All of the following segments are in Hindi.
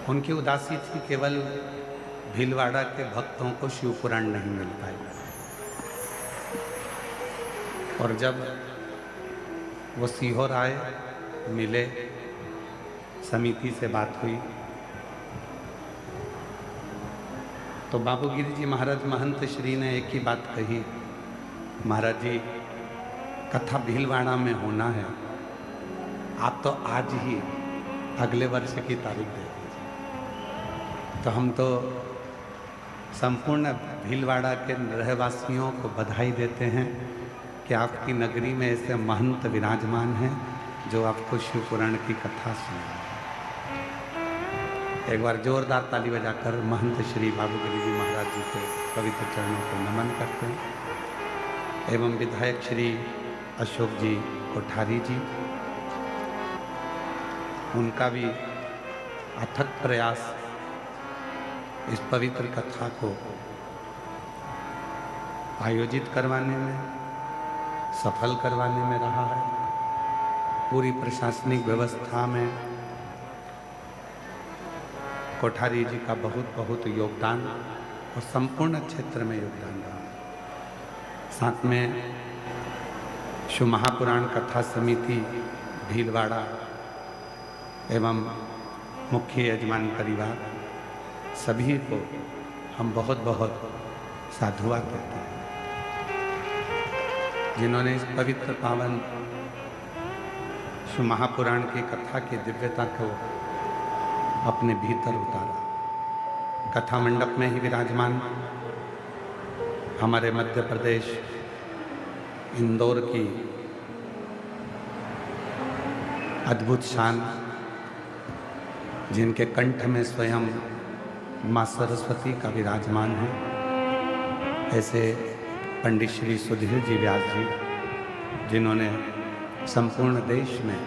उनकी उदासी थी केवल भीलवाड़ा के भक्तों को शिव पुराण नहीं मिल पाई। और जब वो सीहोर आए, मिले, समिति से बात हुई, तो बाबू गिरी जी महाराज महंत श्री ने एक ही बात कही, महाराज जी कथा भीलवाड़ा में होना है, आप तो आज ही अगले वर्ष की तारीख दे दीजिए। तो हम तो संपूर्ण भीलवाड़ा के रहवासियों को बधाई देते हैं कि आपकी नगरी में ऐसे महंत विराजमान हैं जो आपको शिव पुराण की कथा सुना। एक बार जोरदार ताली बजाकर महंत श्री बाबू गिरी जी महाराज जी के पवित्र चरणों को नमन करते हैं। एवं विधायक श्री अशोक जी कोठारी जी, उनका भी अथक प्रयास इस पवित्र कथा को आयोजित करवाने में, सफल करवाने में रहा है। पूरी प्रशासनिक व्यवस्था में कोठारी जी का बहुत बहुत योगदान और संपूर्ण क्षेत्र में योगदान रहा। साथ में शिव महापुराण कथा समिति भीलवाड़ा एवं मुख्य यजमान परिवार सभी को हम बहुत बहुत साधुवाद कहते हैं, जिन्होंने इस पवित्र पावन शिव महापुराण की कथा की दिव्यता को अपने भीतर उतारा। कथा मंडप में ही विराजमान हमारे मध्य प्रदेश इंदौर की अद्भुत शान, जिनके कंठ में स्वयं माँ सरस्वती का विराजमान है, ऐसे पंडित श्री सुधीर जी व्यास जी, जिन्होंने संपूर्ण देश में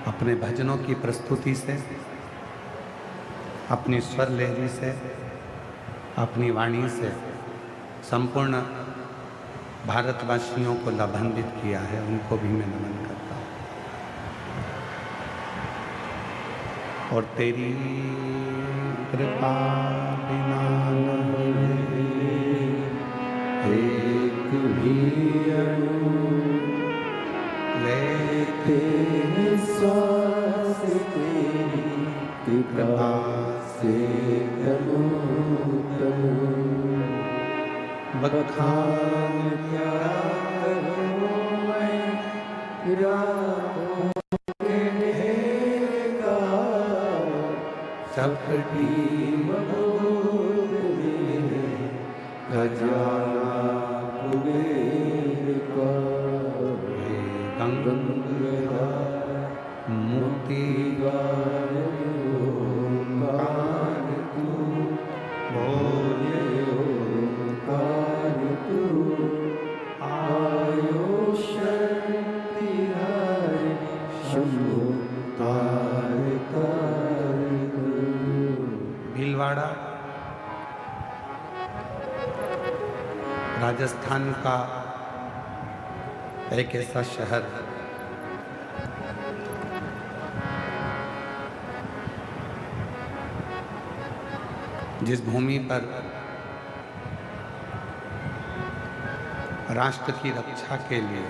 अपने भजनों की प्रस्तुति से, अपनी स्वर लहरी से, अपनी वाणी से संपूर्ण भारतवासियों को लाभान्वित किया है, उनको भी मैं नमन करता हूँ। और तेरी कृपा बिना एक भी अणु लेते श्वास तेरी कृपा से बखान क्या करूं मैं रातों के ढेका चपटी मधुर में खजाना कुबेर का गंगा मोती गान तू बोले भीलवाड़ा राजस्थान का एक ऐसा शहर जिस भूमि पर राष्ट्र की रक्षा के लिए,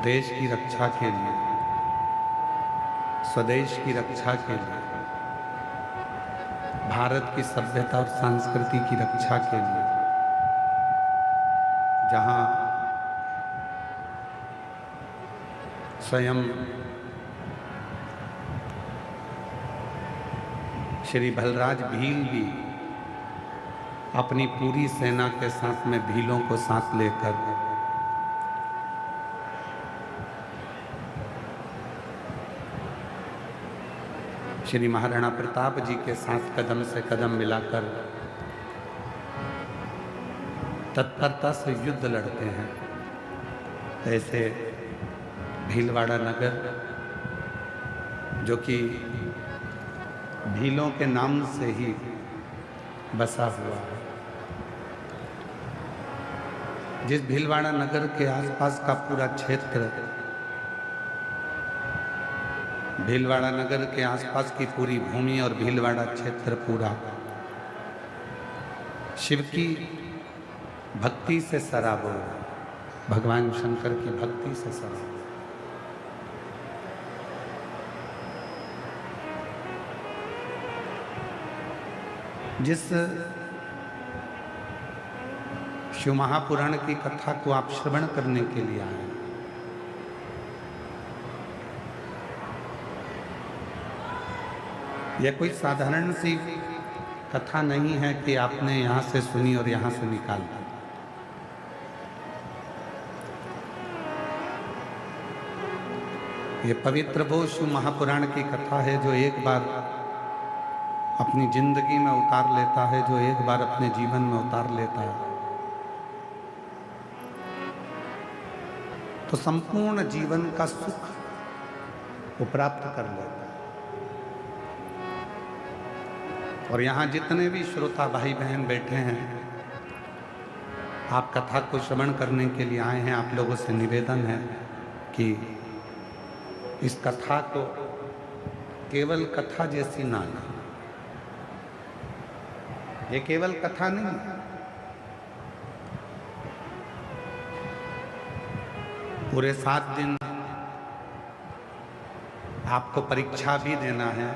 देश की रक्षा के लिए, स्वदेश की रक्षा के लिए, भारत की सभ्यता और संस्कृति की रक्षा के लिए, जहां स्वयं श्री बलराज भील भी अपनी पूरी सेना के साथ में भीलों को साथ लेकर श्री महाराणा प्रताप जी के साथ कदम से कदम मिलाकर तत्परता से युद्ध लड़ते हैं, ऐसे भीलवाड़ा नगर, जो कि भीलों के नाम से ही बसा हुआ है, जिस भीलवाड़ा नगर के आसपास का पूरा क्षेत्र भीलवाड़ा नगर के आसपास की पूरी भूमि और भीलवाड़ा क्षेत्र पूरा शिव की भक्ति से सराबोर, भगवान शंकर की भक्ति से सराबोर। जिस शिव महापुराण की कथा को आप श्रवण करने के लिए आए, यह कोई साधारण सी कथा नहीं है कि आपने यहां से सुनी और यहां से निकाल दी। ये पवित्र वो शिव महापुराण की कथा है जो एक बार अपनी जिंदगी में उतार लेता है, जो एक बार अपने जीवन में उतार लेता है तो संपूर्ण जीवन का सुख वो प्राप्त कर लेता है। और यहाँ जितने भी श्रोता भाई बहन बैठे हैं, आप कथा को श्रवण करने के लिए आए हैं, आप लोगों से निवेदन है कि इस कथा को केवल कथा जैसी ना लें। ये केवल कथा नहीं है, पूरे 7 दिन आपको परीक्षा भी देना है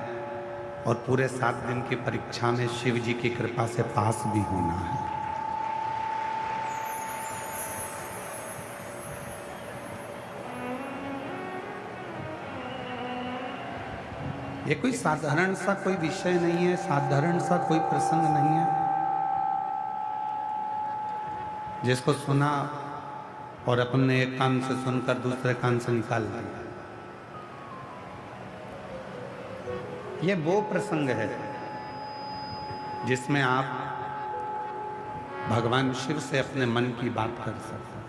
और पूरे 7 दिन की परीक्षा में शिव जी की कृपा से पास भी होना है। ये कोई साधारण सा कोई विषय नहीं है, साधारण सा कोई प्रसंग नहीं है जिसको सुना और अपने एक कान से सुनकर दूसरे कान से निकाल दिया। ये वो प्रसंग है जिसमें आप भगवान शिव से अपने मन की बात कर सकते हैं।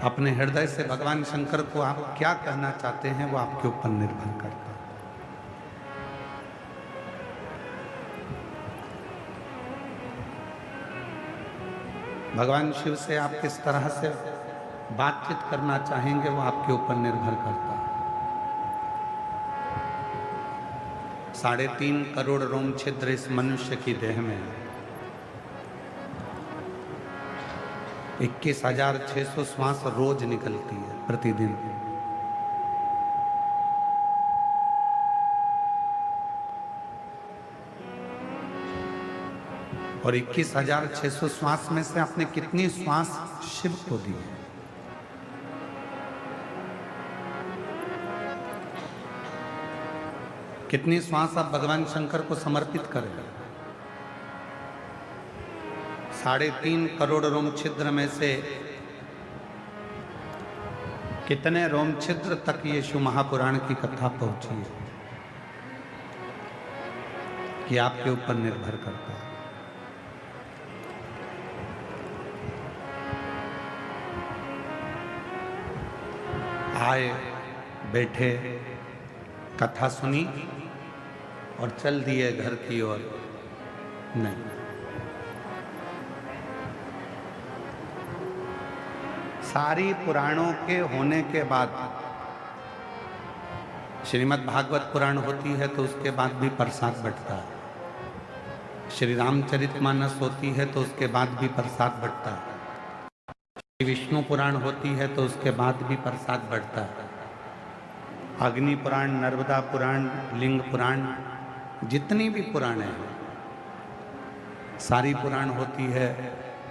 अपने हृदय से भगवान शंकर को आप क्या कहना चाहते हैं वो आपके ऊपर निर्भर करता है। भगवान शिव से आप किस तरह से बातचीत करना चाहेंगे वो आपके ऊपर निर्भर करता है। 3.5 करोड़ रोम छिद्र इस मनुष्य की देह में है। 21,600 श्वास रोज निकलती है प्रतिदिन। और 21,600 श्वास में से आपने कितनी श्वास शिव को दी है? कितनी श्वास आप भगवान शंकर को समर्पित करेंगे? 3.5 करोड़ रोम छिद्र में से कितने रोम छिद्र तक ये शिव महापुराण की कथा पहुंची है कि आपके ऊपर निर्भर करता है। आए, बैठे, कथा सुनी और चल दिए घर की ओर। नहीं, सारी पुराणों के होने के बाद श्रीमद् भागवत पुराण होती है तो उसके बाद भी प्रसाद बंटता है। श्री रामचरितमानस होती है तो उसके बाद भी प्रसाद बंटता है। श्री विष्णु पुराण होती है तो उसके बाद भी प्रसाद बढ़ता है। अग्नि पुराण, नर्मदा पुराण, लिंग पुराण, जितनी भी पुराण हैं, सारी पुराण होती है,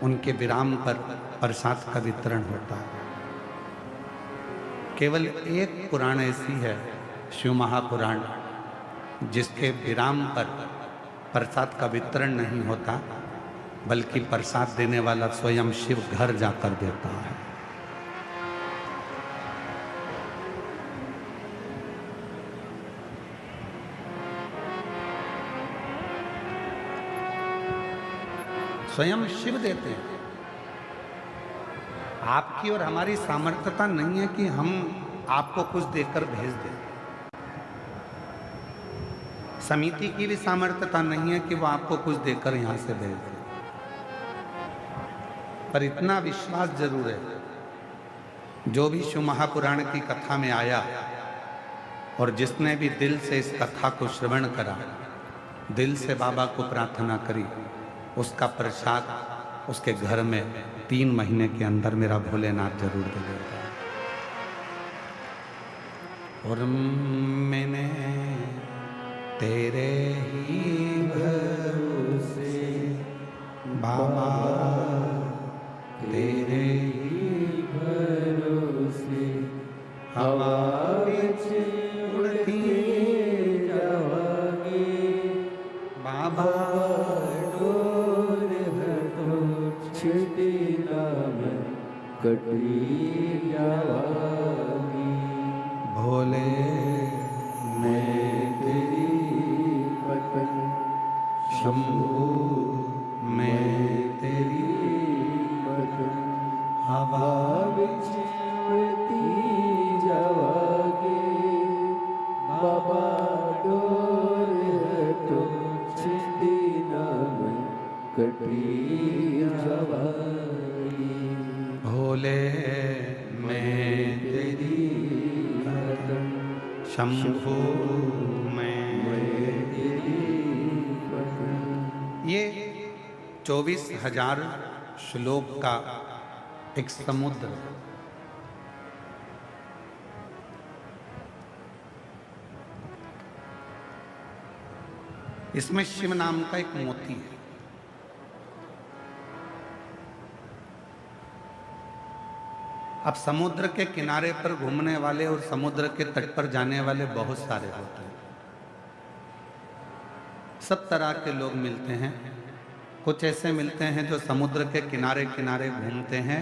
उनके विराम पर प्रसाद का वितरण होता है। केवल एक पुराण ऐसी है, शिव महापुराण, जिसके विराम पर प्रसाद का वितरण नहीं होता, बल्कि प्रसाद देने वाला स्वयं शिव घर जाकर देता है। स्वयं शिव देते हैं। आपकी और हमारी सामर्थ्यता नहीं है कि हम आपको कुछ देकर भेज दें। समिति की भी सामर्थ्यता नहीं है कि वो आपको कुछ देकर यहां से भेज दे। पर इतना विश्वास जरूर है जो भी शिव महापुराण की कथा में आया और जिसने भी दिल से इस कथा को श्रवण करा, दिल से बाबा को प्रार्थना करी, उसका प्रसाद उसके घर में 3 महीने के अंदर मेरा भोलेनाथ जरूर दिलेगा। और मैंने तेरे ही भरोसे बाबा, तेरे ही भरोसे हवा विच उड़ती जावांगी बाबा, डोर हटो छिटी नाम कटी जावांगी। भोले मैं तेरी पतन, शंभू मैं तेरी पतन, हवा विच उड़ती जावांगी बाबा, डोर हटो छिटी नाम कटी जावांगी। भोले मैं तेरी पतन, शंभू मैं तेरी पतन। ये 24,000 श्लोक का एक समुद्र है। इसमें शिव नाम का एक मोती है। अब समुद्र के किनारे पर घूमने वाले और समुद्र के तट पर जाने वाले बहुत सारे होते हैं। सब तरह के लोग मिलते हैं। कुछ ऐसे मिलते हैं जो समुद्र के किनारे किनारे घूमते हैं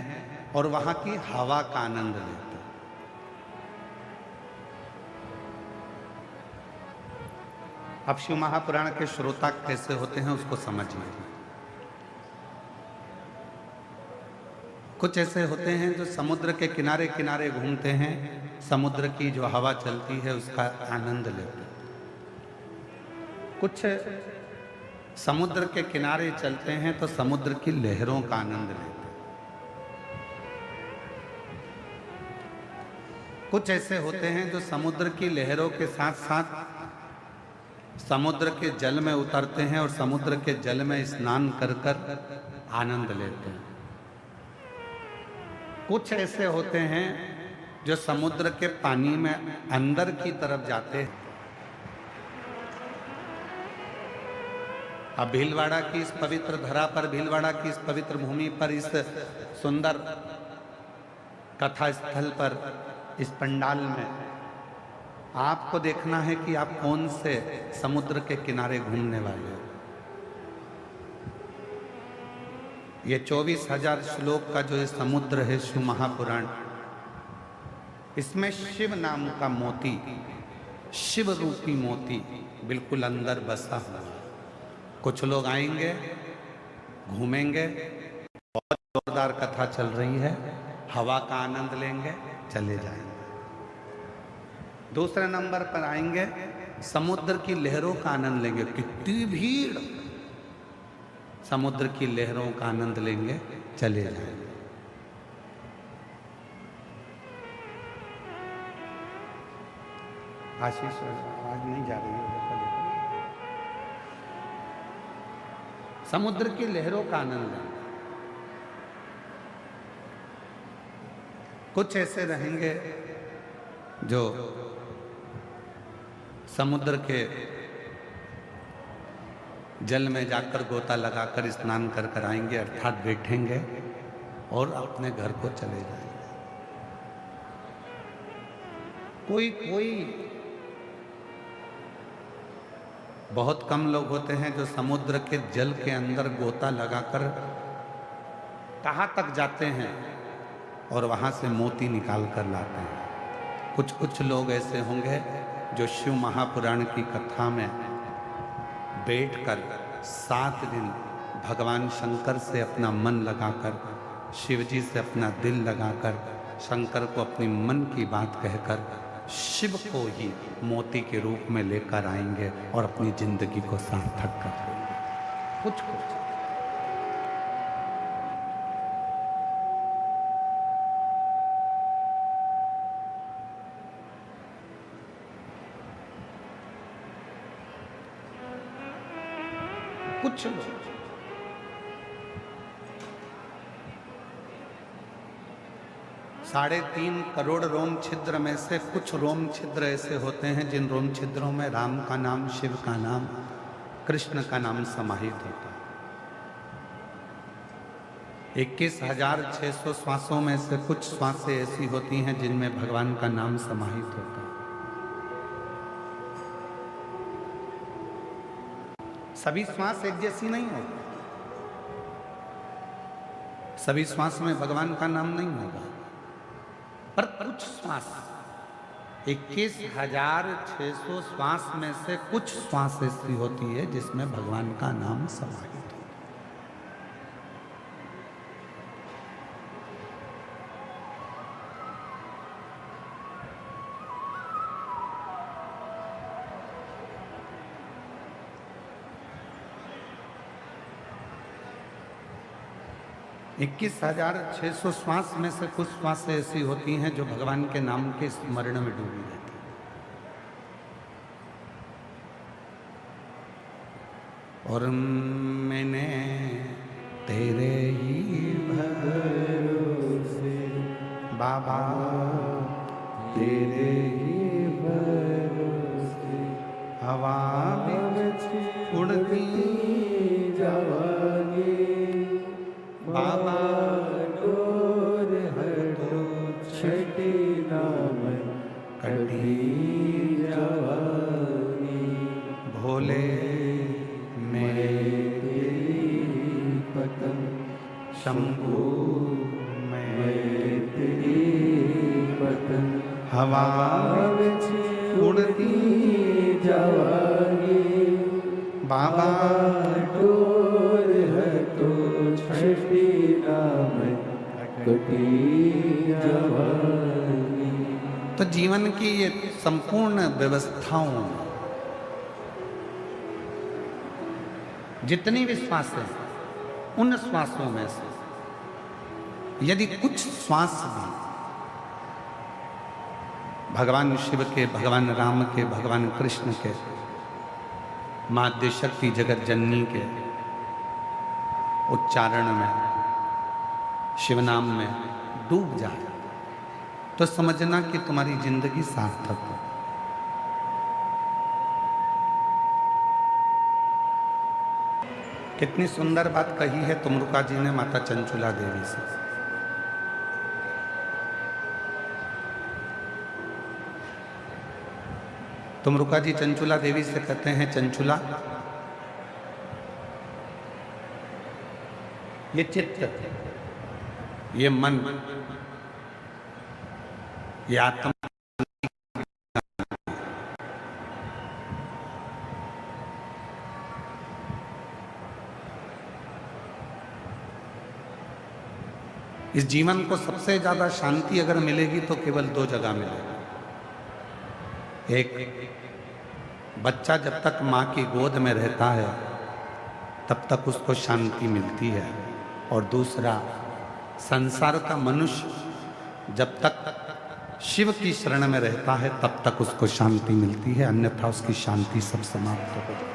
और वहां की हवा का आनंद लेते हैं। अब शिव महापुराण के श्रोता कैसे होते हैं उसको समझिए। कुछ ऐसे होते हैं जो समुद्र के किनारे किनारे घूमते हैं, समुद्र की जो हवा चलती है उसका आनंद लेते हैं। कुछ समुद्र के किनारे चलते हैं तो समुद्र की लहरों का आनंद लेते हैं। कुछ ऐसे होते हैं जो समुद्र की लहरों के साथ साथ समुद्र के जल में उतरते हैं और समुद्र के जल में स्नान कर कर आनंद लेते हैं। कुछ ऐसे होते हैं जो समुद्र के पानी में अंदर की तरफ जाते हैं। अब भीलवाड़ा की इस पवित्र धरा पर, भीलवाड़ा की इस पवित्र भूमि पर, इस सुंदर कथा स्थल पर, इस पंडाल में आपको देखना है कि आप कौन से समुद्र के किनारे घूमने वाले हो। ये 24,000 श्लोक का जो ये समुद्र है शिव महापुराण, इसमें शिव नाम का मोती, शिव रूपी मोती बिल्कुल अंदर बसा हुआ है। कुछ लोग आएंगे, घूमेंगे, बहुत जोरदार कथा चल रही है, हवा का आनंद लेंगे, चले जाएंगे। दूसरे नंबर पर आएंगे, समुद्र की लहरों का आनंद लेंगे। कितनी भीड़, समुद्र की लहरों का आनंद लेंगे, चले जाएंगे। आशीष आवाज नहीं जा रही है। समुद्र की लहरों का आनंद लेंगे। कुछ ऐसे रहेंगे जो समुद्र के जल में जाकर गोता लगाकर स्नान कर कर आएंगे, अर्थात बैठेंगे और अपने घर को चले जाएंगे। कोई बहुत कम लोग होते हैं जो समुद्र के जल के अंदर गोता लगाकर कहाँ तक जाते हैं और वहां से मोती निकाल कर लाते हैं। कुछ लोग ऐसे होंगे जो शिव महापुराण की कथा में बैठकर 7 दिन भगवान शंकर से अपना मन लगाकर, शिव जी से अपना दिल लगाकर, शंकर को अपनी मन की बात कहकर शिव को ही मोती के रूप में लेकर आएंगे और अपनी जिंदगी को सार्थक कर देंगे। कुछ कुछ लोग। साढ़े 3 करोड़ रोम छिद्र में से कुछ रोम छिद्र ऐसे होते हैं जिन रोम छिद्रों में राम का नाम, शिव का नाम, कृष्ण का नाम समाहित होता है। 21,600 श्वासों में से कुछ श्वासें ऐसी होती हैं जिनमें भगवान का नाम समाहित होता है। सभी श्वास एक जैसी नहीं होती, सभी श्वास में भगवान का नाम नहीं होगा, पर कुछ श्वास 21,600 श्वास में से कुछ श्वास ऐसी होती है जिसमें भगवान का नाम समाहित है। इक्कीस 21,600 श्वास में से कुछ श्वास ऐसी होती हैं जो भगवान के नाम के स्मरण में डूबी रहती हैं। और मैंने तेरे ही भरोसे बाबा, तेरे ही भरोसे हवा में उड़ती जावांगी बाबा, डोर हटो छठी नाम कटी जवानी, भोले मैं तेरी पतंग, शंभू मैं तेरी पतंग, हवा में उड़ती जवानी बाबा, डोर हटो छठी नाम कटी जवानी। तो जीवन की ये संपूर्ण व्यवस्थाओं, जितनी भी श्वास है, उन श्वासों में से यदि कुछ श्वास भी भगवान शिव के, भगवान राम के, भगवान कृष्ण के, माँ आद्यशक्ति जगत जननी के उच्चारण में, शिव नाम में डूब जाए तो समझना कि तुम्हारी जिंदगी सार्थक हो। कितनी सुंदर बात कही है तुमरुका जी ने माता चंचुला देवी से। तुमरुका जी चंचुला देवी से कहते हैं, चंचुला ये चित्त, ये मन, ये आत्मा इस जीवन को सबसे ज्यादा शांति अगर मिलेगी तो केवल 2 जगह मिलेगी। एक, बच्चा जब तक माँ की गोद में रहता है तब तक उसको शांति मिलती है, और दूसरा, संसार का मनुष्य जब तक शिव की शरण में रहता है तब तक उसको शांति मिलती है, अन्यथा उसकी शांति सब समाप्त हो जाती है।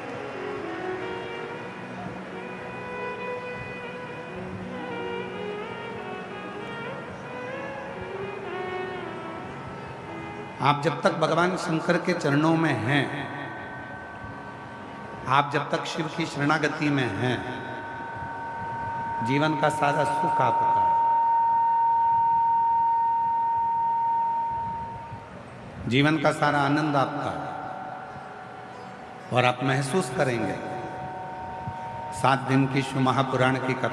आप जब तक भगवान शंकर के चरणों में हैं, आप जब तक शिव की शरणागति में हैं, जीवन का सारा सुख आपका है, जीवन का सारा आनंद आपका है। और आप महसूस करेंगे 7 दिन की शिव महापुराण की कथा